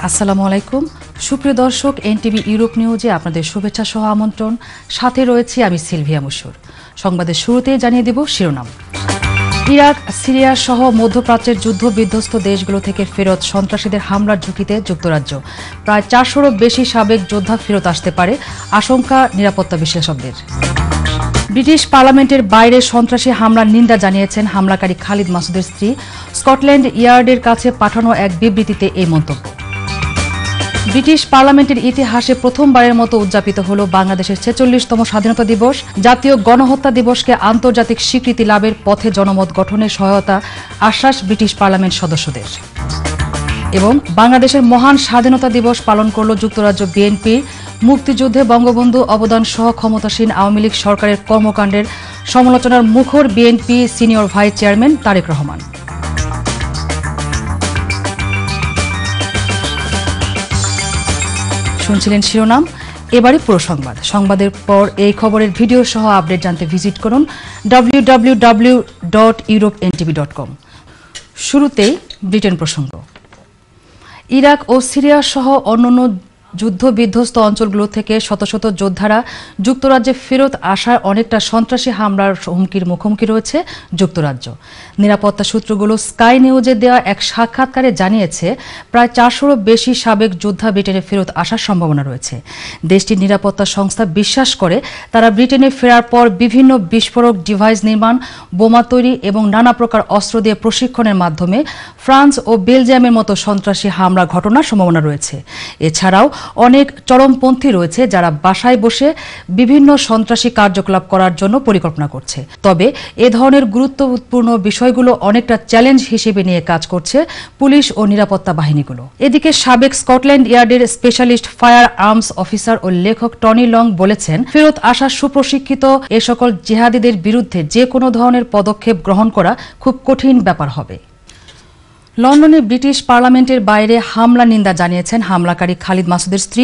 আসসালামু আলাইকুম সুপ্রিয় দর্শক এনটিভি ইউরোপ নিউজে আপনাদের শুভেচ্ছা সহ আমন্ত্রণ সাথে রয়েছে আমি সিলভিয়া মুসুর সংবাদের শুরুতে জানিয়ে দেব শিরোনাম ইরাক সিরিয়া সহ মধ্যপ্রাচ্যের যুদ্ধ বিধ্বস্ত দেশগুলো থেকে ফেরত সন্ত্রাসীদের হামলার ঝুঁকিতে যুক্তরাজ্য প্রায় 400-রও বেশি সাবেক যোদ্ধা ফেরত আসতে পারে আশঙ্কা নিরাপত্তা বিশ্লেষকদের ব্রিটিশ পার্লামেন্টের বাইরে সন্ত্রাসী হামলার নিন্দা জানিয়েছেন হামলাকারী খালিদ মাসুদের স্ত্রী স্কটল্যান্ড ইয়ার্ডের কাছে পাঠানো এক বিবৃতিতে এই মন্তব্য ব্রিটিশ পার্লামেন্টের ইতিহাসে প্রথমবারের মতো উদযাপিত হল বাংলাদেশের ৪৬তম স্বাধীনতা দিবস জাতীয় গণহত্যা দিবসকে আন্তর্জাতিক স্বীকৃতি লাভের পথে জনমত গঠনে সহায়তা আশ্বাস ব্রিটিশ পার্লামেন্ট সদস্যদের এবং বাংলাদেশের মহান স্বাধীনতা দিবস পালন করল যুক্তরাজ্য বিএনপি মুক্তিযুদ্ধে বঙ্গবন্ধু অবদান সহ ক্ষমতাসীন আওয়ামী লীগ সরকারের কর্মকাণ্ডের সমালোচনার মুখর BNP senior vice chairman Tarek Rahman শুনছিলেন শিরোনাম এবারে পুরো সংবাদের পর এই খবরের ভিডিও সহ আপডেট জানতে ভিজিট করুন www.europentv.com শুরুতেই ব্রিটেন প্রসঙ্গ ইরাক ও সিরিয়া সহ অন্যান্য যুদ্ধ বিধ্বস্ত অঞ্চলগুলো থেকে শত শত যোদ্ধারা যুক্তরাজ্যে ফেরত আসার অনেকটা সন্ত্রাসী হামলার হুমকির মুখোমুখি রয়েছে যুক্তরাজ্য নিরাপত্তা সূত্রগুলো স্কাই নিউজে দেওয়া এক সাক্ষাৎকারে জানিয়েছে প্রায় 400-রও বেশি সাবেক যোদ্ধা ব্রিটেনে ফেরত আসার সম্ভাবনা রয়েছে দেশটির নিরাপত্তা সংস্থা বিশ্বাস করে তারা ব্রিটেনে ফেরার পর বিভিন্ন বিস্ফোরক ডিভাইস নির্মাণ বোমা তৈরি এবং নানা প্রকার অস্ত্র দিয়ে প্রশিক্ষণের মাধ্যমে ফ্রান্স ও বেলজিয়ামের মতো সন্ত্রাসী হামলা ঘটনার সম্ভাবনা রয়েছে এছাড়াও অনেক চরমপন্থী রয়েছে যারা বাসায় বসে বিভিন্ন সন্ত্রাসী কার্যকলাপ করার জন্য পরিকল্পনা করছে তবে এ ধরনের গুরুত্বপূর্ণ বিষয়গুলো অনেকটা চ্যালেঞ্জ হিসেবে নিয়ে কাজ করছে পুলিশ ও নিরাপত্তা বাহিনীগুলো এদিকে সাবেক স্কটল্যান্ড ইয়ার্ডের স্পেশালিস্ট ফায়ার আর্মস অফিসার ও লেখক টনি লং বলেছেন ফেরত আসা সুপ্রশিক্ষিত এ সকল জিহাদিদের বিরুদ্ধে যে কোনো ধরনের পদক্ষেপ গ্রহণ করা খুব কঠিন ব্যাপার হবে লন্ডনে ব্রিটিশ পার্লামেন্টের বাইরে হামলা নিন্দা জানিয়েছেন হামলাকারী খালিদ মাসুদের স্ত্রী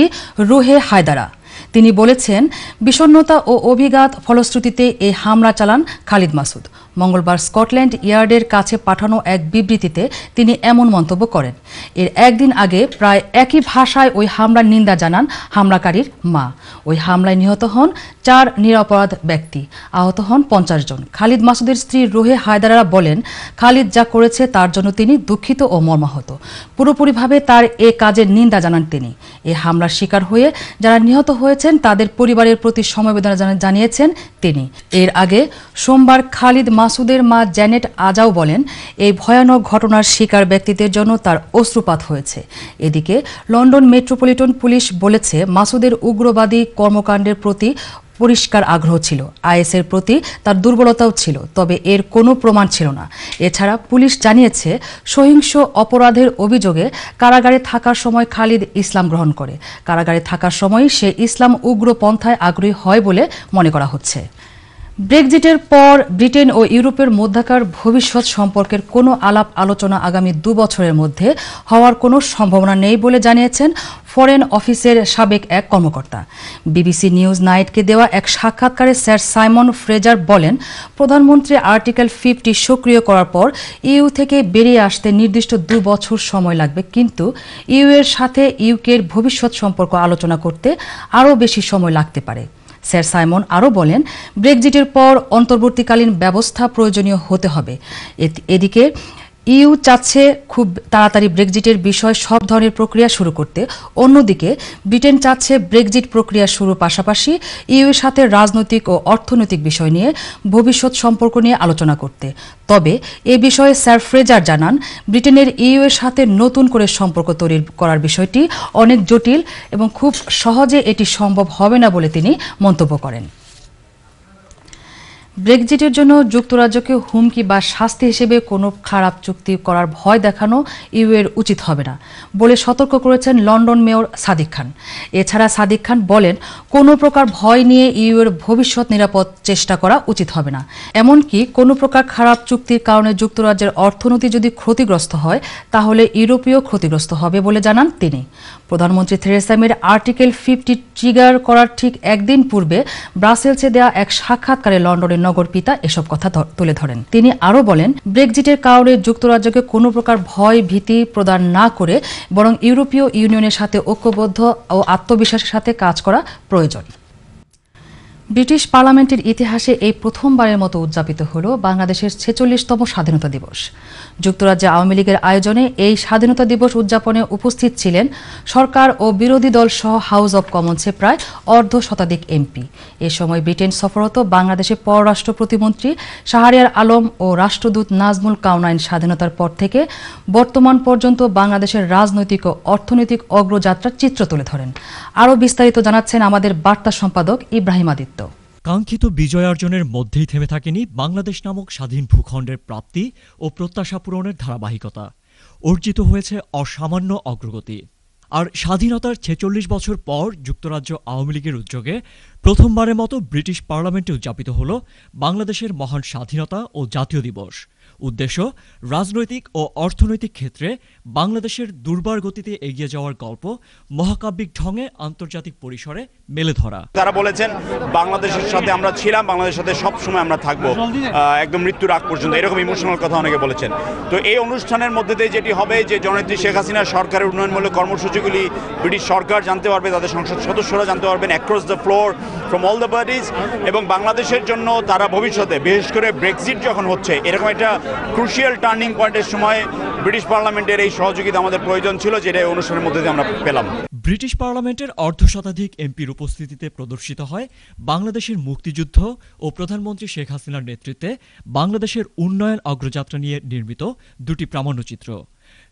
রুহে হায়দারা তিনি বলেছেন বিষণ্ণতা ও অভিঘাত ফলশ্রুতিতে এই হামলা চালান খালিদ মাসুদ মঙ্গলবার স্কটল্যান্ড ইয়ার্ডের কাছে পাঠানো এক বিবৃতিতে তিনি এমন মন্তব্য করেন এর একদিন আগে প্রায় একই ভাষায় ওই হামলার নিন্দা জানান হামলাকারীর মা ওই হামলায় নিহত হন 4 নিরপরাধ ব্যক্তি আহত হন 50 জন খালিদ মাসুদের স্ত্রী রুহে হায়দারা বলেন খালিদ যা করেছে তার জন্য তিনি দুঃখিত ও মর্মাহত পুরোপুরিভাবে তার এ কাজের নিন্দা জানান তিনি এই হামলার শিকার হয়ে যারা নিহত হয়েছেন তাদের পরিবারের প্রতি সমবেদনা জানিয়েছেন তিনি এর আগে সোমবার খালিদ মাসুদের মা জ্যানেট আজাও বলেন এই ভয়ানক ঘটনার শিকার ব্যক্তিদের জন্য তার অশ্রুপাত হয়েছে এদিকে লন্ডন মেট্রোপলিটন পুলিশ বলেছে মাসুদের উগ্রবাদী কর্মকাণ্ডের প্রতি পরিষ্কার আগ্রহ ছিল আইএসের প্রতি তার দুর্বলতাও ছিল তবে এর কোনো প্রমাণ ছিল না এছাড়া পুলিশ জানিয়েছে সহিংস অপরাধের অভিযোগে কারাগারে থাকার সময় খালিদ ইসলাম গ্রহণ করে কারাগারে থাকার সময় সে ইসলাম উগ্রপন্থায় আগ্রহী হয় বলে মনে করা হচ্ছে ব্রেক্সিটের পর ব্রিটেন ও ইউরোপের মধ্যকার ভবিষ্যৎ সম্পর্কের কোনো আলাপ আলোচনা আগামী 2 বছরের মধ্যে হওয়ার কোনো সম্ভাবনা নেই বলে জানিয়েছেন ফরেন অফিসের সাবেক এক কর্মকর্তা বিবিসি নিউজ নাইটকে দেওয়া এক সাক্ষাৎকারে স্যার সাইমন ফ্রেজার বলেন প্রধানমন্ত্রী আর্টিকেল 50 সক্রিয় করার পর ইউ থেকে বেরিয়ে আসতে নির্দিষ্ট 2 বছর সময় লাগবে কিন্তু ইউ এর সাথে ইউকের ভবিষ্যৎ সম্পর্ক আলোচনা করতে আরও বেশি সময় লাগতে পারে স্যার সাইমন আরও বলেন ব্রেক্সিটের পর অন্তর্বর্তীকালীন ব্যবস্থা প্রয়োজনীয় হতে হবে এদিকে ইউ চাচ্ছে খুব তাড়াতাড়ি ব্রেক্সিটের বিষয় সব ধরনের প্রক্রিয়া শুরু করতে অন্যদিকে ব্রিটেন চাচ্ছে ব্রেক্সিট প্রক্রিয়া শুরুর পাশাপাশি ইউ এর সাথে রাজনৈতিক ও অর্থনৈতিক বিষয় নিয়ে ভবিষ্যৎ সম্পর্ক নিয়ে আলোচনা করতে তবে এ বিষয়ে স্যার ফ্রেজার জানান ব্রিটেনের ইউ এর সাথে নতুন করে সম্পর্ক তৈরি করার বিষয়টি অনেক জটিল এবং খুব সহজে এটি সম্ভব হবে না বলে তিনি মন্তব্য করেন ব্রেক্সিটের জন্য যুক্তরাজ্যকে হুমকি বা শাস্তি হিসেবে কোনো খারাপ চুক্তি করার ভয় দেখানো ইউ এর উচিত হবে না বলে সতর্ক করেছেন লন্ডন মেয়র সাদিক খান এছাড়া সাদিক খান বলেন কোনো প্রকার ভয় নিয়ে ইউ এর ভবিষ্যৎ নিরাপদ চেষ্টা করা উচিত হবে না এমনকি কোনো প্রকার খারাপ চুক্তির কারণে যুক্তরাজ্যের অর্থনীতি যদি ক্ষতিগ্রস্ত হয় তাহলে ইউরোপীয় ক্ষতিগ্রস্ত হবে বলে জানান তিনি প্রধানমন্ত্রী থেরেসা মের আর্টিকেল 50 ট্রিগার করার ঠিক একদিন পূর্বে ব্রাসেলসে দেয়া এক সাক্ষাৎকারে লন্ডনের নগরপিতা এসব কথা তুলে ধরেন। তিনি আরও বলেন, ব্রেক্সিটের কারণে যুক্তরাজ্যকে কোনো প্রকার ভয় ভীতি প্রদান না করে বরং ইউরোপীয় ইউনিয়নের সাথে ঐক্যবদ্ধ ও আত্মবিশ্বাসের সাথে কাজ করা প্রয়োজন। ব্রিটিশ পার্লামেন্টের ইতিহাসে এই প্রথমবারের মতো উদযাপিত হল বাংলাদেশের ৪৬তম স্বাধীনতা দিবস। যুক্তরাজ্যে আওয়ামী লীগের আয়োজনে এই স্বাধীনতা দিবস উদযাপনে উপস্থিত ছিলেন সরকার ও বিরোধী দল সহ হাউস অব কমন্সে প্রায় অর্ধশতাধিক এমপি। এ সময় ব্রিটেন সফররত বাংলাদেশের পররাষ্ট্র প্রতিমন্ত্রী শাহরিয়ার আলম ও রাষ্ট্রদূত নাজমুল কাওনাইন স্বাধীনতার পর থেকে বর্তমান পর্যন্ত বাংলাদেশের রাজনৈতিক ও অর্থনৈতিক অগ্রযাত্রার চিত্র তুলে ধরেন। আরও বিস্তারিত জানাচ্ছেন আমাদের বার্তা সম্পাদক ইব্রাহিম আদিত্য। কাঙ্ক্ষিত বিজয় অর্জনের মধ্যেই থেমে থাকেনি বাংলাদেশ নামক স্বাধীন ভূখণ্ডের প্রাপ্তি ও প্রত্যাশা পূরণের ধারাবাহিকতা। অর্জিত হয়েছে অসামান্য অগ্রগতি। আর স্বাধীনতার ৪৬ বছর পর যুক্তরাজ্য আওয়ামী লীগের উদ্যোগে প্রথমবারের মতো ব্রিটিশ পার্লামেন্টে উদযাপিত হল বাংলাদেশের মহান স্বাধীনতা ও জাতীয় দিবস। উদ্দেশ্য, রাজনৈতিক ও অর্থনৈতিক ক্ষেত্রে বাংলাদেশের দুর্বার গতিতে এগিয়ে যাওয়ার গল্প মহাকাব্যিক ঢঙে আন্তর্জাতিক পরিসরে মেলে ধরা। তারা বলেছেন বাংলাদেশের সাথে আমরা ছিলাম, বাংলাদেশের সাথে সব সময় আমরা থাকবো, একদম মৃত্যুর আগ পর্যন্ত, এরকম ইমোশনাল কথা অনেকে বলেছেন। তো এই অনুষ্ঠানের মধ্যে দিয়ে যেটি হবে যে জননেত্রী শেখ হাসিনার সরকারের উন্নয়নমূলক কর্মসূচিগুলি ব্রিটিশ সরকার জানতে পারবে, তাদের সংসদ সদস্যরা জানতে পারবেন across the floor from all the bodies, এবং বাংলাদেশের জন্য তারা ভবিষ্যতে বিশেষ করে ব্রেক্সিট যখন হচ্ছে এরকম একটা ক্রুশিয়াল টার্নিং পয়েন্টের সময় ব্রিটিশ পার্লামেন্টের এই সহযোগিতা আমাদের প্রয়োজন ছিল, যেটা এই অনুষ্ঠানের মধ্যে দিয়ে আমরা পেলাম। ব্রিটিশ পার্লামেন্টের অর্ধশতাধিক এমপির উপস্থিতিতে প্রদর্শিত হয় বাংলাদেশের মুক্তিযুদ্ধ ও প্রধানমন্ত্রী শেখ হাসিনার নেতৃত্বে বাংলাদেশের উন্নয়ন অগ্রযাত্রা নিয়ে নির্মিত দুটি প্রামাণ্যচিত্র।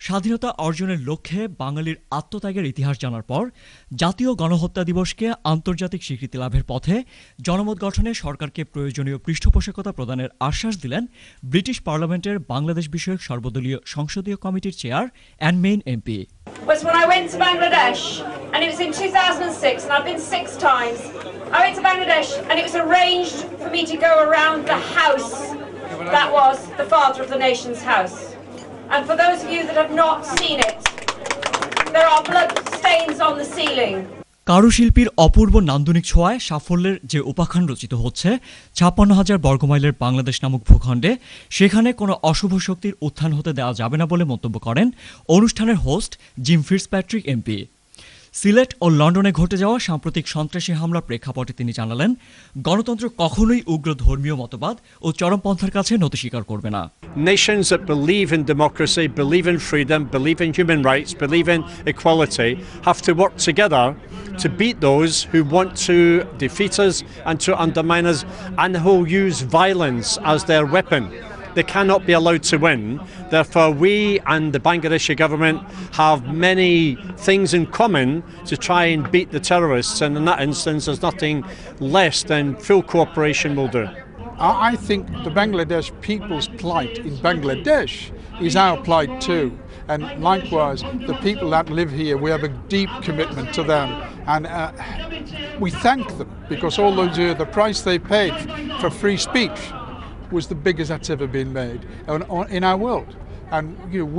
স্বাধীনতা অর্জনের লক্ষ্যে বাঙালির আত্মত্যাগের ইতিহাস জানার পর জাতীয় গণহত্যা দিবসকে আন্তর্জাতিক স্বীকৃতি লাভের পথে জনমত গঠনে সরকারকে প্রয়োজনীয় পৃষ্ঠপোষকতা প্রদানের আশ্বাস দিলেন ব্রিটিশ পার্লামেন্টের বাংলাদেশ বিষয়ক সর্বদলীয় সংসদীয় কমিটির chair and main MP. Was when I went to Bangladesh, and it was in 2006, and I've been 6 times. I went to Bangladesh and it was arranged for me to go around the house that was the father of the nation's house. And for those of you that have not seen it, there are blood stains on the ceiling. কারুশিল্পীর অপূর্ব নান্দনিক ছোঁয়ায় সাফল্যের যে উপাখ্যান রচিত হচ্ছে ৫৬,০০০ বর্গমাইলের বাংলাদেশ নামক ভূখণ্ডে, সেখানে কোনো অশুভ শক্তির উত্থান হতে দেওয়া যাবে না বলে মন্তব্য করেন অনুষ্ঠানের host Jim Fitzpatrick MP. Sylhet ও লন্ডনে ঘটে যাওয়া সাম্প্রতিক সন্ত্রাসী হামলার প্রেক্ষাপটে তিনি জানালেন, গণতন্ত্র কখনোই উগ্র ধর্মীয় মতবাদ ও চরমপন্থার কাছে নতি স্বীকার করবে না। Nations that believe in democracy, believe in freedom, believe in human rights, believe in equality have to work together to beat those who want to defeat us and to undermine us and who use violence as their weapon. They cannot be allowed to win. Therefore, we and the Bangladeshi government have many things in common to try and beat the terrorists, and in that instance there's nothing less than full cooperation will do. I think the Bangladesh people's plight in Bangladesh is our plight too. And likewise, the people that live here, we have a deep commitment to them. And we thank them because all those years, the price they paid for free speech was the biggest that's ever been made in our world. And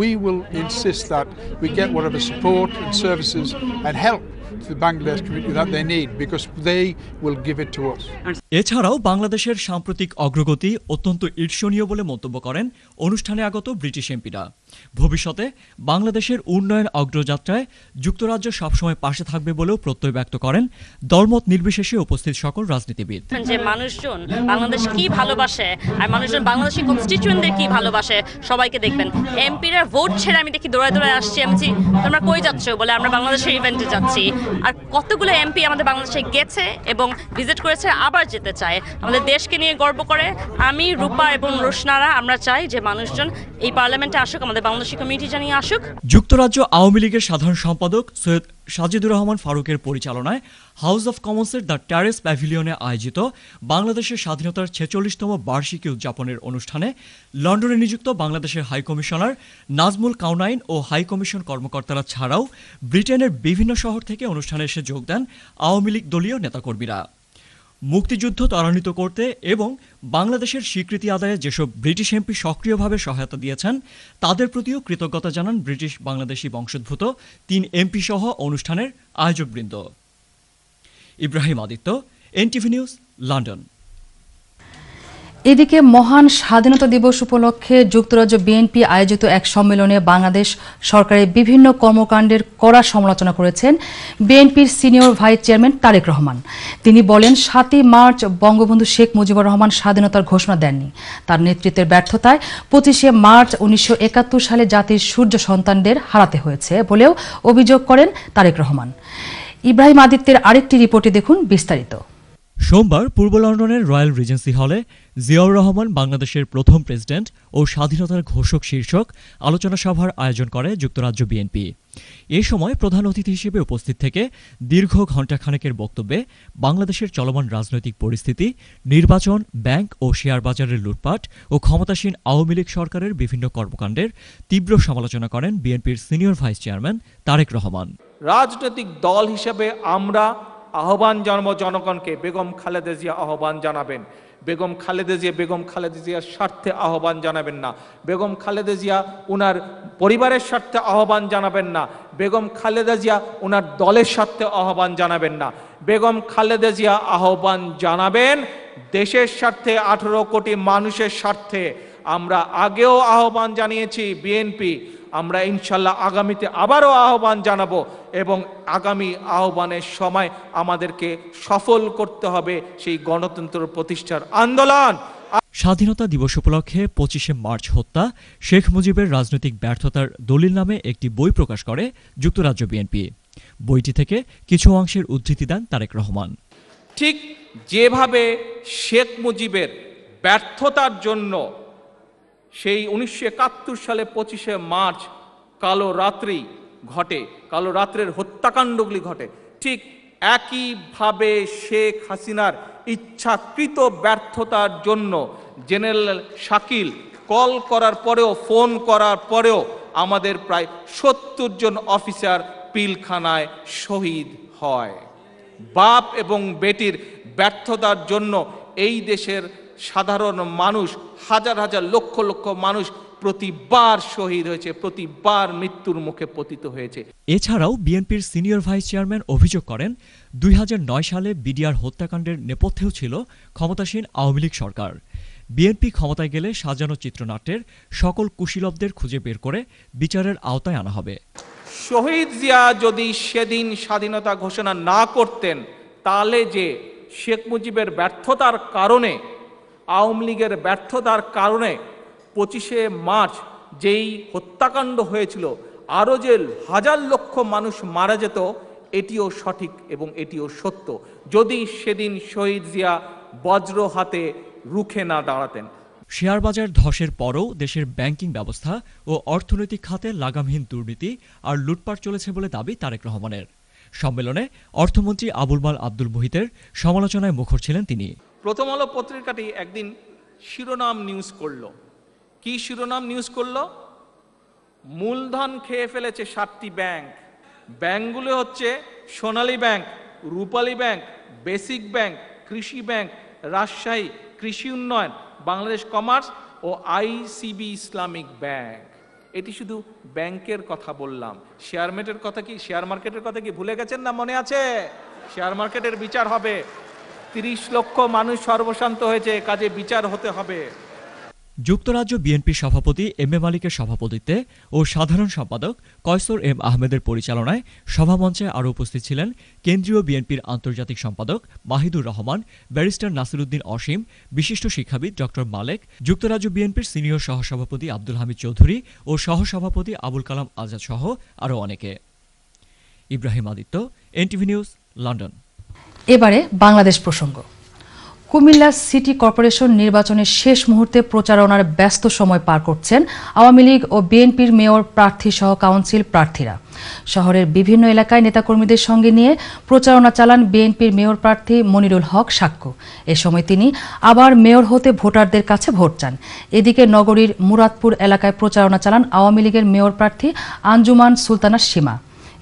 we will insist that we get whatever support and services and help to the Bangladesh community that they need because they will give it to us. এছাড়াও বাংলাদেশের সাম্প্রতিক অগ্রগতি অত্যন্ত ঈর্ষণীয় বলে মন্তব্য করেন অনুষ্ঠানে আগত ব্রিটিশ এমপিরা। ভবিষ্যতে বাংলাদেশের উন্নয়ন অগ্রযাত্রায় যুক্তরাজ্য সবসময় পাশে থাকবে বলেও প্রত্যয় ব্যক্ত করেন দলমত নির্বিশেষে উপস্থিত সকল রাজনীতিবিদ। যে মানুষজন বাংলাদেশ কি ভালোবাসে আর মানুষজন বাংলাদেশি কনস্টিটিউয়েন্টদের কি ভালোবাসে সবাইকে দেখবেন। এমপিরা ভোট ছেড়ে আমি দেখি দৌড়ায় দৌড়ায় আসছি, আমি তোমরা কই যাচ্ছ বলে আমরা বাংলাদেশের ইভেন্টে যাচ্ছি। আর কতগুলো এমপি আমাদের বাংলাদেশে গেছে এবং ভিজিট করেছে, আবার যেতে চায়, আমাদের দেশকে নিয়ে গর্ব করে। আমি রূপা এবং রোশনারা আমরা চাই যে মানুষজন এই পার্লামেন্টে আসুক, আমাদের বাংলাদেশি কমিউনিটি জানিয়ে আসুক। যুক্তরাজ্য আওয়ামী লীগের সাধারণ সম্পাদক সৈয়দ সাজিদুর রহমান ফারুকের পরিচালনায় হাউস অব কমন্সের দ্য টেরেস প্যাভিলিয়নে আয়োজিত বাংলাদেশের স্বাধীনতার ৪৬তম বার্ষিকী উদযাপনের অনুষ্ঠানে লন্ডনে নিযুক্ত বাংলাদেশের হাইকমিশনার নাজমুল কাওনাইন ও হাইকমিশন কর্মকর্তারা ছাড়াও ব্রিটেনের বিভিন্ন শহর থেকে অনুষ্ঠানে এসে যোগ দেন আওয়ামী লীগ দলীয় নেতাকর্মীরা। মুক্তিযুদ্ধ ত্বরান্বিত করতে এবং বাংলাদেশের স্বীকৃতি আদায়ে যেসব ব্রিটিশ এমপি সক্রিয়ভাবে সহায়তা দিয়েছেন তাদের প্রতিও কৃতজ্ঞতা জানান ব্রিটিশ বাংলাদেশি বংশোদ্ভূত ৩ এমপি সহ অনুষ্ঠানের আয়োজকবৃন্দ। Ibrahim Aditya, NTV news, London. এদিকে মহান স্বাধীনতা দিবস উপলক্ষে যুক্তরাজ্য বিএনপি আয়োজিত এক সম্মেলনে বাংলাদেশ সরকারের বিভিন্ন কর্মকাণ্ডের কড়া সমালোচনা করেছেন বিএনপির senior vice chairman Tarek Rahman. তিনি বলেন, ৭ই মার্চ বঙ্গবন্ধু শেখ মুজিবুর রহমান স্বাধীনতার ঘোষণা দেননি। তার নেতৃত্বের ব্যর্থতায় ২৫শে মার্চ ১৯৭১ সালে জাতির সূর্য সন্তানদের হারাতে হয়েছে বলেও অভিযোগ করেন তারেক রহমান। ইব্রাহিম আদিত্যের আরেকটি রিপোর্টে দেখুন বিস্তারিত। সোমবার পূর্ব লন্ডনের রয়্যাল রিজেন্সি হলে জিয়াউর রহমান বাংলাদেশের প্রথম প্রেসিডেন্ট ও স্বাধীনতার ঘোষক শীর্ষক আলোচনা সভার আয়োজন করে যুক্তরাজ্য বিএনপি। এ সময় প্রধান অতিথি হিসেবে উপস্থিত থেকে দীর্ঘ ঘণ্টাখানেকের বক্তব্যে বাংলাদেশের চলমান রাজনৈতিক পরিস্থিতি, নির্বাচন, ব্যাংক ও শেয়ার বাজারের লুটপাট ও ক্ষমতাসীন আওয়ামী লীগ সরকারের বিভিন্ন কর্মকাণ্ডের তীব্র সমালোচনা করেন বিএনপির senior vice chairman Tarek Rahman. রাজনৈতিক দল হিসেবে আমরা আহ্বান জানাবো জনগণকে, বেগম খালেদা জিয়া আহ্বান জানাবেন। বেগম খালেদা জিয়ার স্বার্থে আহ্বান জানাবেন না। বেগম খালেদা জিয়া ওনার পরিবারের স্বার্থে আহ্বান জানাবেন না। বেগম খালেদা জিয়া ওনার দলের স্বার্থে আহ্বান জানাবেন না। বেগম খালেদা জিয়া আহ্বান জানাবেন দেশের স্বার্থে, 18 কোটি মানুষের স্বার্থে। আমরা আগেও আহ্বান জানিয়েছি বিএনপি, আমরা ইনশাল্লাহ আগামীতে আবারও আহ্বান জানাবো এবং আগামী আহ্বানের সময় আমাদেরকে সফল করতে হবে সেই গণতন্ত্র প্রতিষ্ঠার আন্দোলন। স্বাধীনতা দিবস উপলক্ষে ২৫শে মার্চ হত্যা, শেখ মুজিবের রাজনৈতিক ব্যর্থতার দলিল নামে একটি বই প্রকাশ করে যুক্তরাজ্য বিএনপি। বইটি থেকে কিছু অংশের উদ্ধৃতি দেন তারেক রহমান। ঠিক যেভাবে শেখ মুজিবের ব্যর্থতার জন্য সেই ১৯৭১ সালে ২৫শে মার্চ কালো রাত্রের হত্যাকাণ্ডগুলি ঘটে, ঠিক একইভাবে শেখ হাসিনার ইচ্ছাকৃত ব্যর্থতার জন্য জেনারেল শাকিল কল করার পরেও, ফোন করার পরেও আমাদের প্রায় ৭০ জন অফিসার পিলখানায় শহীদ হয়। বাপ এবং বেটির ব্যর্থতার জন্য এই দেশের সাধারণ মানুষ, হাজার হাজার লক্ষ লক্ষ মানুষ প্রতিবার শহীদ হয়েছে, প্রতিবার মৃত্যুর মুখে পতিত হয়েছে। এছাড়াও বিএনপির সিনিয়র ভাইস চেয়ারম্যান অভিযোগ করেন, ২০০৯ সালে বিডিআর হত্যাকাণ্ডের নেপথ্যেও ছিল ক্ষমতাসীন আওয়ামী লীগ সরকার। বিএনপি ক্ষমতায় গেলে সাজানো চিত্রনাট্যের সকল কুশীলবদের খুঁজে বের করে বিচারের আওতায় আনা হবে। শহীদ জিয়া যদি সেদিন স্বাধীনতা ঘোষণা না করতেন, তাহলে যে শেখ মুজিবের ব্যর্থতার কারণে, আওয়ামী লীগের ব্যর্থতার কারণে ২৫শে মার্চ যেই হত্যাকাণ্ড হয়েছিল, আরও যে হাজার লক্ষ মানুষ মারা যেত, এটিও সঠিক এবং এটিও সত্য, যদি সেদিন শহীদ জিয়া বজ্র হাতে রুখে না দাঁড়াতেন। শেয়ার বাজার ধসের পরও দেশের ব্যাংকিং ব্যবস্থা ও অর্থনৈতিক খাতে লাগামহীন দুর্নীতি আর লুটপাট চলেছে বলে দাবি তারেক রহমানের। সম্মেলনে অর্থমন্ত্রী আবুল মাল আব্দুল মুহিতের সমালোচনায় মুখর ছিলেন তিনি। প্রথম আলো পত্রিকাটি একদিন শিরোনাম নিউজ করলো। কি শিরোনাম নিউজ করলো? মূলধন খেয়ে ফেলেছে 7টি ব্যাংক। ব্যাংকগুলো হচ্ছে সোনালী ব্যাংক, রূপালী ব্যাংক, বেসিক ব্যাংক, কৃষি ব্যাংক, রাজশাহী কৃষি উন্নয়ন, বাংলাদেশ কমার্স ও আইসিবি ইসলামিক ব্যাংক। এটি শুধু ব্যাংকের কথা বললাম। শেয়ার মার্কেটের কথা কি ভুলে গেছেন না? মনে আছে? শেয়ার মার্কেটের বিচার হবে। 30 লক্ষ মানুষ সর্বশান্ত হয়েছে, কাজে বিচার হতে হবে। যুক্তরাজ্য বিএনপির সভাপতি এম এ মালিকের সভাপতিত্বে ও সাধারণ সম্পাদক কয়সর এম আহমেদের পরিচালনায় সভামঞ্চে আরও উপস্থিত ছিলেন কেন্দ্রীয় বিএনপির আন্তর্জাতিক সম্পাদক মাহিদুর রহমান, ব্যারিস্টার নাসিরুদ্দিন অসীম, বিশিষ্ট শিক্ষাবিদ ডক্টর মালেক, যুক্তরাজ্য বিএনপির সিনিয়র সহসভাপতি আব্দুল হামিদ চৌধুরী ও সহসভাপতি আবুল কালাম আজাদ সহ আরও অনেকে। Ibrahim Aditya, NTV news, London. এবারে বাংলাদেশ প্রসঙ্গ। কুমিল্লা সিটি কর্পোরেশন নির্বাচনের শেষ মুহূর্তে প্রচারণার ব্যস্ত সময় পার করছেন আওয়ামী লীগ ও বিএনপির মেয়র প্রার্থী সহ কাউন্সিল প্রার্থীরা। শহরের বিভিন্ন এলাকায় নেতাকর্মীদের সঙ্গে নিয়ে প্রচারণা চালান বিএনপির মেয়র প্রার্থী মনিরুল হক সাক্ষ্য। এ সময় তিনি আবার মেয়র হতে ভোটারদের কাছে ভোট চান। এদিকে নগরীর মুরাদপুর এলাকায় প্রচারণা চালান আওয়ামী লীগের মেয়র প্রার্থী আঞ্জুমান সুলতানা সীমা।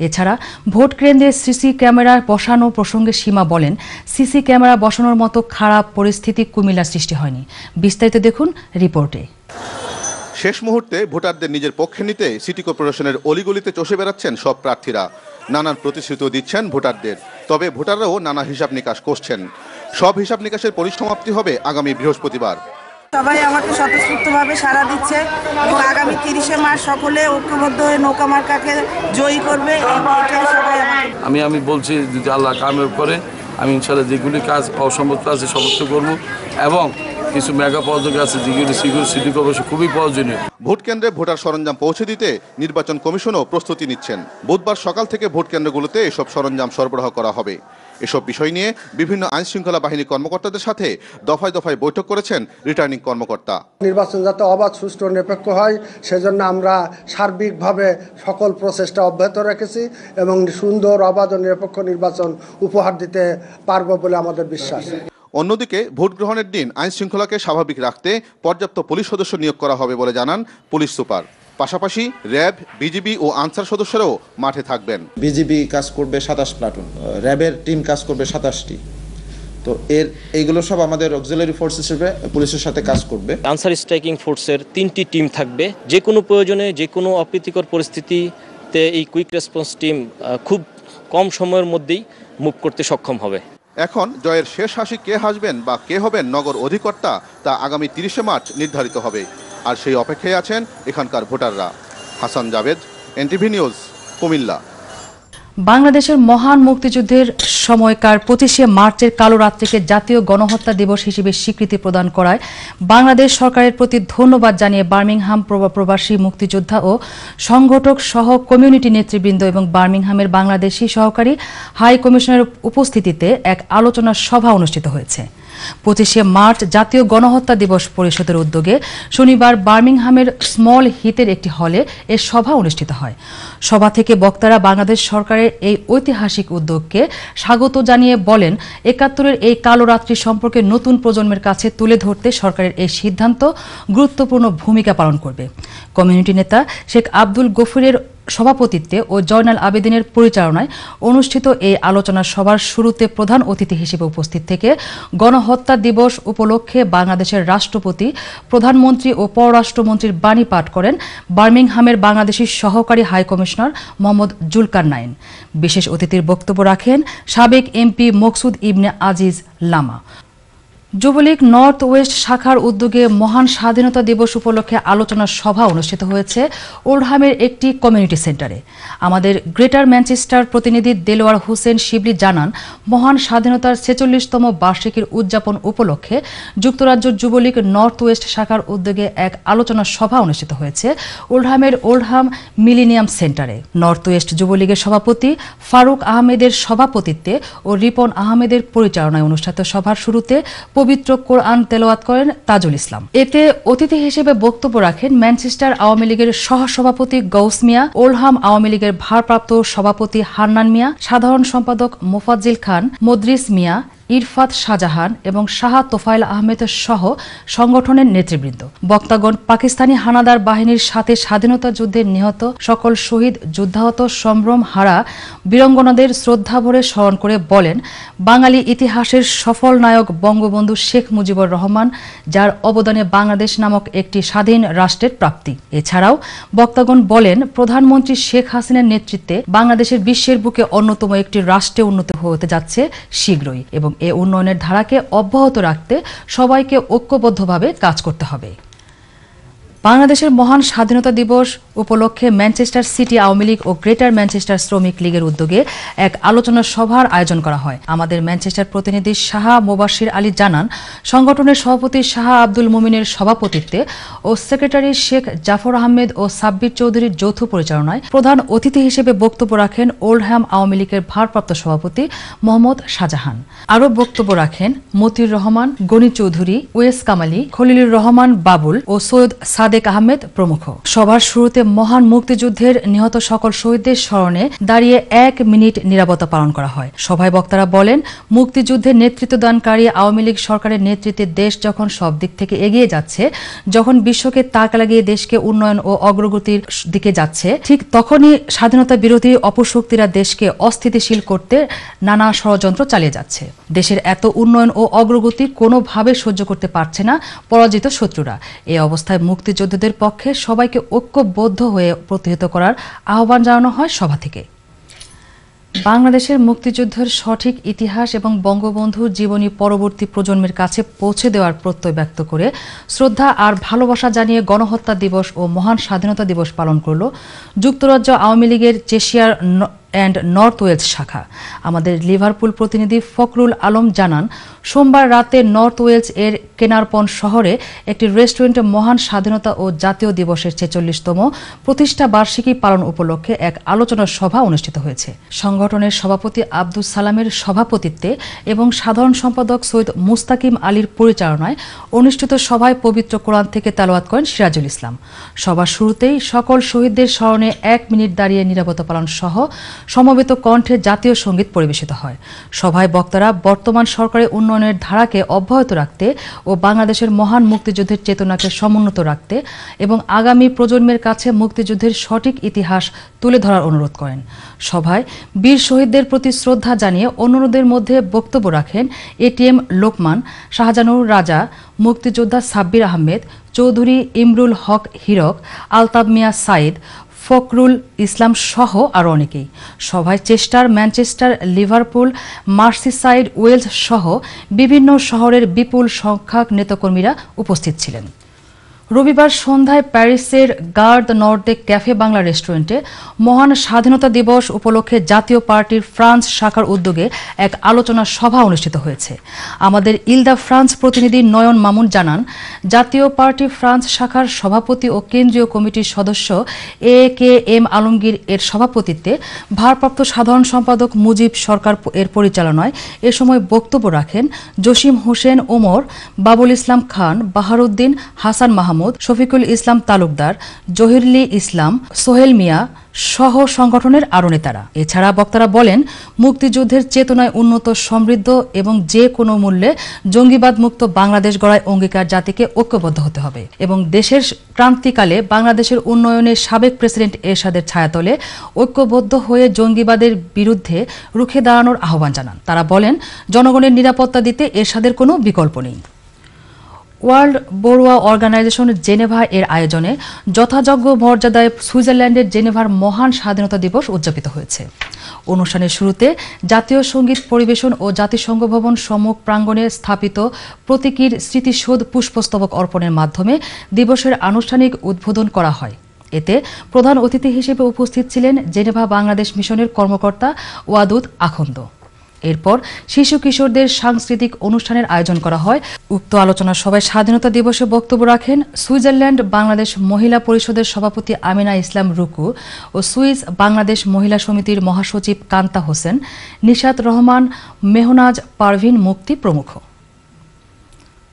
এছাড়া ভোট কেন্দ্রে সিসি ক্যামেরা বসানো প্রসঙ্গে সীমা বলেন, সিসি ক্যামেরা বসানোর মতো খারাপ পরিস্থিতি কুমিল্লার সৃষ্টি হয়নি। বিস্তারিত দেখুন রিপোর্টে। শেষ মুহূর্তে ভোটারদের নিজের পক্ষে নিতে সিটি কর্পোরেশনের অলিগলিতে চষে বেড়াচ্ছেন সব প্রার্থীরা। নানান প্রতিশ্রুতিও দিচ্ছেন ভোটারদের, তবে ভোটাররাও নানা হিসাব নিকাশ করছেন। সব হিসাব নিকাশের পরিসমাপ্তি হবে আগামী বৃহস্পতিবার। সবাই আমাকে স্বতঃস্ফূর্তভাবে সাড়া দিচ্ছে এবং আগামী 30শে মার্চ সকলে ঐক্যবদ্ধ হয়ে নৌকা মার্কাকে জয়ী করবে। এটাই সবাই আমি বলছি যদি আল্লাহ কামিয়াব করে আমি ইনশাআল্লাহ যেগুলি কাজ অসম্ভব আছে সমস্ত করব এবং কিছু মেগা প্রজেক্ট আছে যেগুলি সিটি কর্পোরেশন খুবই প্রয়োজনীয়। ভোট কেন্দ্রে ভোটার সরঞ্জাম পৌঁছে দিতে নির্বাচন কমিশনও প্রস্তুতি নিচ্ছেন। বুধবার সকাল থেকে ভোট কেন্দ্রগুলোতে এসব সরঞ্জাম সরবরাহ করা হবে। এসব বিষয় নিয়ে বিভিন্ন আইন শৃঙ্খলা বাহিনী কর্মকর্তাদের সাথে দফায় দফায় বৈঠক করেছেন রিটার্নিং কর্মকর্তা। নির্বাচন যাতে অবাধ, সুষ্ঠু, নিরপেক্ষ হয় সেজন্য আমরা সার্বিকভাবে সকল প্রচেষ্টা অব্যাহত রেখেছি এবং সুন্দর, অবাধ ও নিরপেক্ষ নির্বাচন উপহার দিতে পারব বলে আমাদের বিশ্বাস। অন্যদিকে ভোট গ্রহণের দিন আইন শৃঙ্খলাকে স্বাভাবিক রাখতে পর্যাপ্ত পুলিশ সদস্য নিয়োগ করা হবে বলে জানান পুলিশ সুপার। পাশাপাশি র্যাব, বিজিবি ও আনসার সদস্যরাও মাঠে থাকবেন। বিজিবি কাজ করবে 27 প্লাটুন, র্যাবের টিম কাজ করবে 27টি। তো এইগুলো সব আমাদের অক্সিলারি ফোর্স হিসেবে পুলিশের সাথে কাজ করবে। আনসার স্ট্রাইকিং ফোর্সের 3টি টিম থাকবে। যে কোনো প্রয়োজনে, যে কোনো অপ্রীতিকর পরিস্থিতিতে এই কুইক রেসপন্স টিম খুব কম সময়ের মধ্যেই মুভ করতে সক্ষম হবে। এখন জয়ের শেষ হাসি কে হাসবেন বা কে হবেন নগর অধিকর্তা তা আগামী 30শে মার্চ নির্ধারিত হবে। আর সেই অপেক্ষায় আছেন এখানকার ভোটাররা। Hasan Javed, NTV news, Comilla. বাংলাদেশের মহান মুক্তিযুদ্ধের সময়কার 25শে মার্চের কালো রাত্রিকে জাতীয় গণহত্যা দিবস হিসেবে স্বীকৃতি প্রদান করায় বাংলাদেশ সরকারের প্রতি ধন্যবাদ জানিয়ে বার্মিংহাম প্রবাসী মুক্তিযোদ্ধা ও সংগঠক সহ কমিউনিটি নেতৃবৃন্দ এবং বার্মিংহামের বাংলাদেশি সহকারী হাই কমিশনারের উপস্থিতিতে এক আলোচনা সভা অনুষ্ঠিত হয়েছে। 25শে মার্চ জাতীয় গণহত্যা দিবস পরিষদের উদ্যোগে শনিবার বার্মিংহামের স্মল হিতের একটি হলে এ সভা অনুষ্ঠিত হয়। সভা থেকে বক্তারা বাংলাদেশ সরকারের এই ঐতিহাসিক উদ্যোগকে স্বাগত জানিয়ে বলেন, 71-এর এই কালো রাত্রি সম্পর্কে নতুন প্রজন্মের কাছে তুলে ধরতে সরকারের এই সিদ্ধান্ত গুরুত্বপূর্ণ ভূমিকা পালন করবে। কমিউনিটি নেতা শেখ আব্দুল গফুরের সভাপতিত্বে ও জয়নাল আবেদিনের পরিচালনায় অনুষ্ঠিত এই আলোচনা সভার শুরুতে প্রধান অতিথি হিসেবে উপস্থিত থেকে গণহত্যা দিবস উপলক্ষে বাংলাদেশের রাষ্ট্রপতি, প্রধানমন্ত্রী ও পররাষ্ট্রমন্ত্রীর বাণী পাঠ করেন বার্মিংহামের বাংলাদেশি সহকারী হাই কমিশনার মোহাম্মদ জুলকারনাইন। বিশেষ অতিথির বক্তব্য রাখেন সাবেক এমপি মকসুদ ইবনে আজিজ লামা। যুবলীগ নর্থ ওয়েস্ট শাখার উদ্যোগে মহান স্বাধীনতা দিবস উপলক্ষে আলোচনা সভা অনুষ্ঠিত হয়েছে ওল্ডহামের একটি কমিউনিটি সেন্টারে। আমাদের গ্রেটার ম্যানচেস্টার প্রতিনিধি দেলোয়ার হোসেন শিবলি জানান, মহান স্বাধীনতার 46তম বার্ষিকীর উদযাপন উপলক্ষে যুক্তরাজ্য যুবলীগ নর্থ ওয়েস্ট শাখার উদ্যোগে এক আলোচনা সভা অনুষ্ঠিত হয়েছে ওল্ডহামের ওল্ডহাম মিলেনিয়াম সেন্টারে। নর্থ ওয়েস্ট যুবলীগের সভাপতি ফারুক আহমেদের সভাপতিত্বে ও রিপন আহমেদের পরিচালনায় অনুষ্ঠিত সভার শুরুতে পবিত্র কোরআন তেলাওয়াত করেন তাজুল ইসলাম। এতে অতিথি হিসেবে বক্তব্য রাখেন ম্যানচেস্টার আওয়ামী লীগের সহসভাপতি গৌস মিয়া, ওল্ডহাম আওয়ামী লীগের ভারপ্রাপ্ত সভাপতি হান্নান মিয়া, সাধারণ সম্পাদক মোফাজ্জিল খান, মদ্রিস মিয়া, ইরফাত শাহজাহান এবং শাহ তোফায়েল আহমেদ সহ সংগঠনের নেতৃবৃন্দ। বক্তাগণ পাকিস্তানি হানাদার বাহিনীর সাথে স্বাধীনতা যুদ্ধে নিহত সকল শহীদ, যুদ্ধাহত, সম্ভ্রম হারা বীরাঙ্গনাদের শ্রদ্ধাভরে স্মরণ করে বলেন, বাঙালি ইতিহাসের সফল নায়ক বঙ্গবন্ধু শেখ মুজিবুর রহমান, যার অবদানে বাংলাদেশ নামক একটি স্বাধীন রাষ্ট্রের প্রাপ্তি। এছাড়াও বক্তাগণ বলেন, প্রধানমন্ত্রী শেখ হাসিনার নেতৃত্বে বাংলাদেশের বিশ্বের বুকে অন্যতম একটি রাষ্ট্রে উন্নত হতে যাচ্ছে শীঘ্রই এবং এ উন্নয়নের ধারাকে অব্যাহত রাখতে সবাইকে ঐক্যবদ্ধভাবে কাজ করতে হবে। বাংলাদেশের মহান স্বাধীনতা দিবস উপলক্ষে ম্যানচেস্টার সিটি আওয়ামী লীগ ও গ্রেটার ম্যানচেস্টার শ্রমিক লীগের উদ্যোগে এক আলোচনা সভার আয়োজন করা হয়। আমাদের ম্যানচেস্টার প্রতিনিধি শাহ মোবাশির আলী জানান, সংগঠনের সভাপতি শাহ আব্দুল মুমিনের সভাপতিত্বে ও সেক্রেটারি শেখ জাফর আহমেদ ও সাব্বির চৌধুরীর যৌথ পরিচালনায় প্রধান অতিথি হিসেবে বক্তব্য রাখেন ওল্ডহ্যাম আওয়ামী লীগের ভারপ্রাপ্ত সভাপতি মোহাম্মদ শাহজাহান। আরও বক্তব্য রাখেন মতিউর রহমান, গনি চৌধুরী, ওয়েস কামালি, খলিলুর রহমান বাবুল ও সৈয়দ সাদেক আহমেদ প্রমুখ। সভার শুরুতে মহান মুক্তিযুদ্ধের নিহত সকল শহীদদের স্মরণে দাঁড়িয়ে 1 মিনিট নীরবতা পালন করা হয়। সভায় বক্তারা বলেন, মুক্তিযুদ্ধের নেতৃত্বদানকারী আওয়ামী লীগ সরকারের নেতৃত্বে দেশ যখন সব দিক থেকে এগিয়ে যাচ্ছে, যখন বিশ্বকে তাক লাগিয়ে দেশকে উন্নয়ন ও অগ্রগতির দিকে যাচ্ছে, ঠিক তখনই স্বাধীনতা বিরোধী অপশক্তিরা দেশকে অস্থিতিশীল করতে নানা ষড়যন্ত্র চালিয়ে যাচ্ছে। দেশের এত উন্নয়ন ও অগ্রগতি কোনোভাবে সহ্য করতে পারছে না পরাজিত শত্রুরা। এই অবস্থায় মুক্তিযোদ্ধাদের পক্ষে সবাইকে ঐক্যবদ্ধ হয়ে প্রতিহত করার আহ্বান জানানো হয় সভা থেকে। বাংলাদেশের মুক্তিযুদ্ধের সঠিক ইতিহাস এবং বঙ্গবন্ধুর জীবনী পরবর্তী প্রজন্মের কাছে পৌঁছে দেওয়ার প্রত্যয় ব্যক্ত করে শ্রদ্ধা আর ভালোবাসা জানিয়ে গণহত্যা দিবস ও মহান স্বাধীনতা দিবস পালন করল যুক্তরাজ্য আওয়ামী লীগের চেশিয়ার অ্যান্ড নর্থ ওয়েলস শাখা। আমাদের লিভারপুল প্রতিনিধি ফখরুল আলম জানান, সোমবার রাতে নর্থ ওয়েলস এর কেনারপন শহরে একটি রেস্টুরেন্টে মহান স্বাধীনতা ও জাতীয় দিবসের ৪৬তম প্রতিষ্ঠা বার্ষিকী পালন উপলক্ষে এক আলোচনা সভা অনুষ্ঠিত হয়েছে। সংগঠনের সভাপতি আব্দুস সালামের সভাপতিত্বে এবং সাধারণ সম্পাদক সৈয়দ মুস্তাকিম আলীর পরিচালনায় অনুষ্ঠিত সভায় পবিত্র কোরআন থেকে তেলাওয়াত করেন সিরাজুল ইসলাম। সভার শুরুতেই সকল শহীদদের স্মরণে ১ মিনিট দাঁড়িয়ে নীরবতা পালন সহ সমবেত কণ্ঠে জাতীয় সঙ্গীত পরিবেশিত হয়। সভায় বক্তারা বর্তমান সরকারের উন্নয়নের ধারাকে অব্যাহত রাখতে ও বাংলাদেশের মহান মুক্তিযুদ্ধের চেতনাকে সমুন্নত রাখতে এবং আগামী প্রজন্মের কাছে মুক্তিযুদ্ধের সঠিক ইতিহাস তুলে ধরার অনুরোধ করেন। সভায় বীর শহীদদের প্রতি শ্রদ্ধা জানিয়ে অন্যদের মধ্যে বক্তব্য রাখেন এটিএম লোকমান, শাহজানুর রাজা, মুক্তিযোদ্ধা সাব্বির আহমেদ, চৌধুরী ইমরুল হক হীরক, আলতাব মিয়া সাইদ, ফখরুল ইসলাম সহ আরও অনেকেই। সভায় Chester, Manchester, Liverpool, Merseyside, Wales সহ বিভিন্ন শহরের বিপুল সংখ্যক নেতাকর্মীরা উপস্থিত ছিলেন। রবিবার সন্ধ্যায় প্যারিসের গার দ্য নর্দে ক্যাফে বাংলা রেস্টুরেন্টে মহান স্বাধীনতা দিবস উপলক্ষে জাতীয় পার্টির ফ্রান্স শাখার উদ্যোগে এক আলোচনা সভা অনুষ্ঠিত হয়েছে। আমাদের ইলদা ফ্রান্স প্রতিনিধি নয়ন মামুন জানান, জাতীয় পার্টি ফ্রান্স শাখার সভাপতি ও কেন্দ্রীয় কমিটির সদস্য এ.কে.এম. আলমগীর এর সভাপতিত্বে ভারপ্রাপ্ত সাধারণ সম্পাদক মুজিব সরকার এর পরিচালনায় এ সময় বক্তব্য রাখেন জসিম হোসেন ওমর, বাবুল ইসলাম খান, বাহারুদ্দিন, হাসান মাহমুদ, শফিকুল ইসলাম তালুকদার, জহিরুল ইসলাম, সোহেল মিয়া সহ সংগঠনের আরও নেতারা। এছাড়া বক্তারা বলেন, মুক্তিযুদ্ধের চেতনায় উন্নত, সমৃদ্ধ এবং যে কোনো মূল্যে জঙ্গিবাদ মুক্ত বাংলাদেশ গড়ায় অঙ্গীকার জাতিকে ঐক্যবদ্ধ হতে হবে এবং দেশের ক্রান্তিকালে বাংলাদেশের উন্নয়নে সাবেক প্রেসিডেন্ট এরশাদের ছায়াতলে ঐক্যবদ্ধ হয়ে জঙ্গিবাদের বিরুদ্ধে রুখে দাঁড়ানোর আহ্বান জানান। তারা বলেন, জনগণের নিরাপত্তা দিতে এরশাদের কোনো বিকল্প নেই। ওয়ার্ল্ড বড়ুয়া অর্গানাইজেশন জেনেভা এর আয়োজনে যথাযোগ্য মর্যাদায় সুইজারল্যান্ডের জেনেভার মহান স্বাধীনতা দিবস উদযাপিত হয়েছে। অনুষ্ঠানের শুরুতে জাতীয় সঙ্গীত পরিবেশন ও জাতিসংঘ ভবন সম্মুখ প্রাঙ্গণে স্থাপিত প্রতীকীর স্মৃতিসৌধ পুষ্পস্তবক অর্পণের মাধ্যমে দিবসের আনুষ্ঠানিক উদ্বোধন করা হয়। এতে প্রধান অতিথি হিসেবে উপস্থিত ছিলেন জেনেভা বাংলাদেশ মিশনের কর্মকর্তা ওয়াদুদ আখন্দ। এরপর শিশু কিশোরদের সাংস্কৃতিক অনুষ্ঠানের আয়োজন করা হয়। উক্ত আলোচনা সভায় স্বাধীনতা দিবসে বক্তব্য রাখেন সুইজারল্যান্ড বাংলাদেশ মহিলা পরিষদের সভাপতি আমিনা ইসলাম রুকু ও সুইস বাংলাদেশ মহিলা সমিতির মহাসচিব কান্তা হোসেন, নিশাত রহমান, মেহনাজ পারভিন মুক্তি প্রমুখ।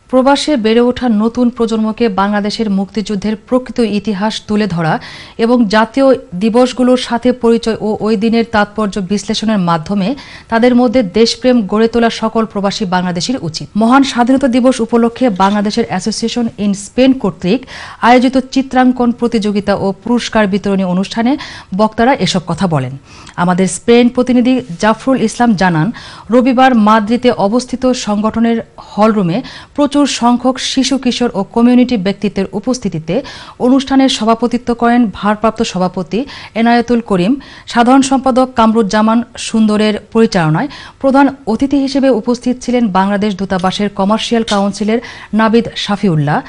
প্রবাসে বেড়ে ওঠা নতুন প্রজন্মকে বাংলাদেশের মুক্তিযুদ্ধের প্রকৃত ইতিহাস তুলে ধরা এবং জাতীয় দিবসগুলোর সাথে পরিচয় ও ওই দিনের তাৎপর্য বিশ্লেষণের মাধ্যমে তাদের মধ্যে দেশপ্রেম গড়ে তোলা সকল প্রবাসী বাংলাদেশির উচিত। মহান স্বাধীনতা দিবস উপলক্ষে বাংলাদেশের অ্যাসোসিয়েশন ইন স্পেন কর্তৃক আয়োজিত চিত্রাঙ্কন প্রতিযোগিতা ও পুরস্কার বিতরণী অনুষ্ঠানে বক্তারা এসব কথা বলেন। আমাদের স্পেন প্রতিনিধি জাফরুল ইসলাম জানান, রবিবার মাদ্রিদে অবস্থিত সংগঠনের হলরুমে প্রচুর সংখ্যক শিশু কিশোর ও কমিউনিটি ব্যক্তিত্বের উপস্থিতিতে অনুষ্ঠানের সভাপতিত্ব করেন ভারপ্রাপ্ত সভাপতি এনায়েতুল করিম। সাধারণ সম্পাদক কামরুজ্জামান সুন্দরের পরিচালনায় প্রধান অতিথি হিসেবে উপস্থিত ছিলেন বাংলাদেশ দূতাবাসের কমার্শিয়াল কাউন্সিলের নাবিদ শাফিউল্লাহ,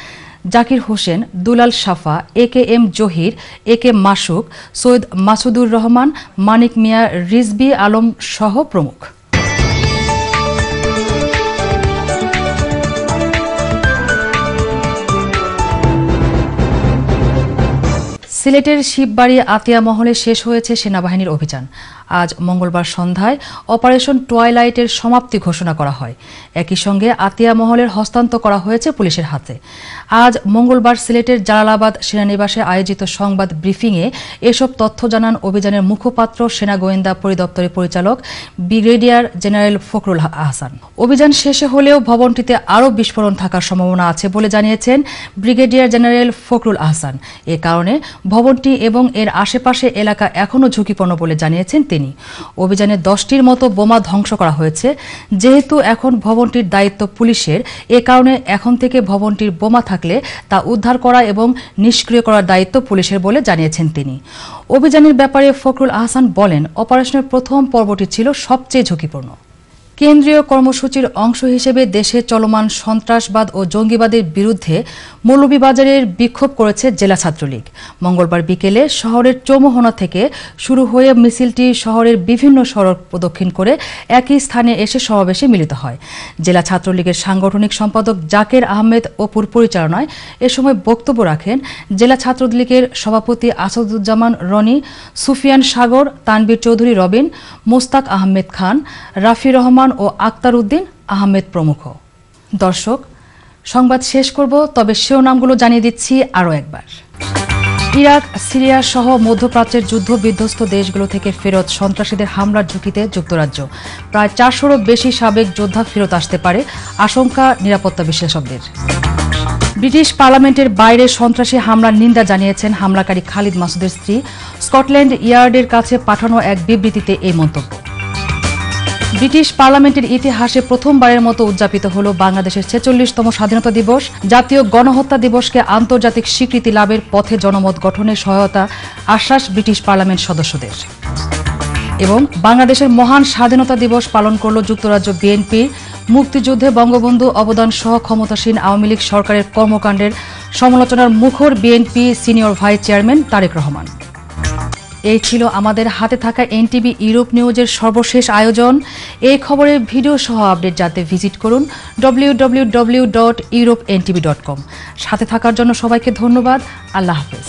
জাকির হোসেন, দুলাল সাফা, এ.কে.এম. জহির, এ.কে. মাসুক, সৈয়দ মাসুদুর রহমান, মানিক মিয়া, রিজবি আলম সহ প্রমুখ। সিলেটের শিববাড়ি আতিয়া মহলে শেষ হয়েছে সেনাবাহিনীর অভিযান। আজ মঙ্গলবার সন্ধ্যায় অপারেশন টুয়াইলাইটের সমাপ্তি ঘোষণা করা হয়। একই সঙ্গে আতিয়া মহলের হস্তান্তর করা হয়েছে পুলিশের হাতে। আজ মঙ্গলবার সিলেটের জালালাবাদ সেনানিবাসে আয়োজিত সংবাদ ব্রিফিংয়ে এসব তথ্য জানান অভিযানের মুখপাত্র সেনা গোয়েন্দা পরিদপ্তরের পরিচালক ব্রিগেডিয়ার জেনারেল ফখরুল আহসান। অভিযান শেষে হলেও ভবনটিতে আরও বিস্ফোরণ থাকার সম্ভাবনা আছে বলে জানিয়েছেন ব্রিগেডিয়ার জেনারেল ফখরুল আহসান। এ কারণে ভবনটি এবং এর আশেপাশে এলাকা এখনও ঝুঁকিপূর্ণ বলে জানিয়েছেন তিনি। তিনি। অভিযানে 10টির মতো বোমা ধ্বংস করা হয়েছে। যেহেতু এখন ভবনটির দায়িত্ব পুলিশের, এ কারণে এখন থেকে ভবনটির বোমা থাকলে তা উদ্ধার করা এবং নিষ্ক্রিয় করার দায়িত্ব পুলিশের বলে জানিয়েছেন তিনি। অভিযানের ব্যাপারে ফখরুল আহসান বলেন, অপারেশনের প্রথম পর্বটি ছিল সবচেয়ে ঝুঁকিপূর্ণ। কেন্দ্রীয় কর্মসূচির অংশ হিসেবে দেশে চলমান সন্ত্রাসবাদ ও জঙ্গিবাদের বিরুদ্ধে মৌলভীবাজারের বিক্ষোভ করেছে জেলা ছাত্রলীগ। মঙ্গলবার বিকেলে শহরের চৌমোহনা থেকে শুরু হয়ে মিছিলটি শহরের বিভিন্ন সড়ক প্রদক্ষিণ করে একই স্থানে এসে সমাবেশে মিলিত হয়। জেলা ছাত্রলীগের সাংগঠনিক সম্পাদক জাকের আহমেদ অপুর পরিচালনায় এ সময় বক্তব্য রাখেন জেলা ছাত্রলীগের সভাপতি আসাদুজ্জামান রনি, সুফিয়ান সাগর, তানবীর চৌধুরী রবিন, মোস্তাক আহমেদ খান, রাফি রহমান ও আক্তার উদ্দিন আহমেদ প্রমুখ। দর্শক, সংবাদ শেষ করব, তবে শিরোনামগুলো জানিয়ে দিচ্ছি আরও একবার। ইরাক, সিরিয়া সহ মধ্যপ্রাচ্যের যুদ্ধ বিধ্বস্ত দেশগুলো থেকে ফেরত সন্ত্রাসীদের হামলার ঝুঁকিতে যুক্তরাজ্য। প্রায় 400রও বেশি সাবেক যোদ্ধা ফেরত আসতে পারে, আশঙ্কা নিরাপত্তা বিশেষজ্ঞদের। ব্রিটিশ পার্লামেন্টের বাইরে সন্ত্রাসী হামলার নিন্দা জানিয়েছেন হামলাকারী খালিদ মাসুদের স্ত্রী। স্কটল্যান্ড ইয়ার্ডের কাছে পাঠানো এক বিবৃতিতে এই মন্তব্য। ব্রিটিশ পার্লামেন্টের ইতিহাসে প্রথমবারের মতো উদযাপিত হল বাংলাদেশের 46তম স্বাধীনতা দিবস। জাতীয় গণহত্যা দিবসকে আন্তর্জাতিক স্বীকৃতি লাভের পথে জনমত গঠনে সহায়তা আশ্বাস ব্রিটিশ পার্লামেন্ট সদস্যদের। এবং বাংলাদেশের মহান স্বাধীনতা দিবস পালন করল যুক্তরাজ্য বিএনপি। মুক্তিযুদ্ধে বঙ্গবন্ধু অবদান সহ ক্ষমতাসীন আওয়ামী লীগ সরকারের কর্মকাণ্ডের সমালোচনার মুখর BNP senior vice chairman Tarek Rahman. এই ছিল আমাদের হাতে থাকা এনটিভি ইউরোপ নিউজের সর্বশেষ আয়োজন। এই খবরের ভিডিও সহ আপডেট জানতে ভিজিট করুন www.europentv.com। সাথে থাকার জন্য সবাইকে ধন্যবাদ। আল্লাহ হাফেজ।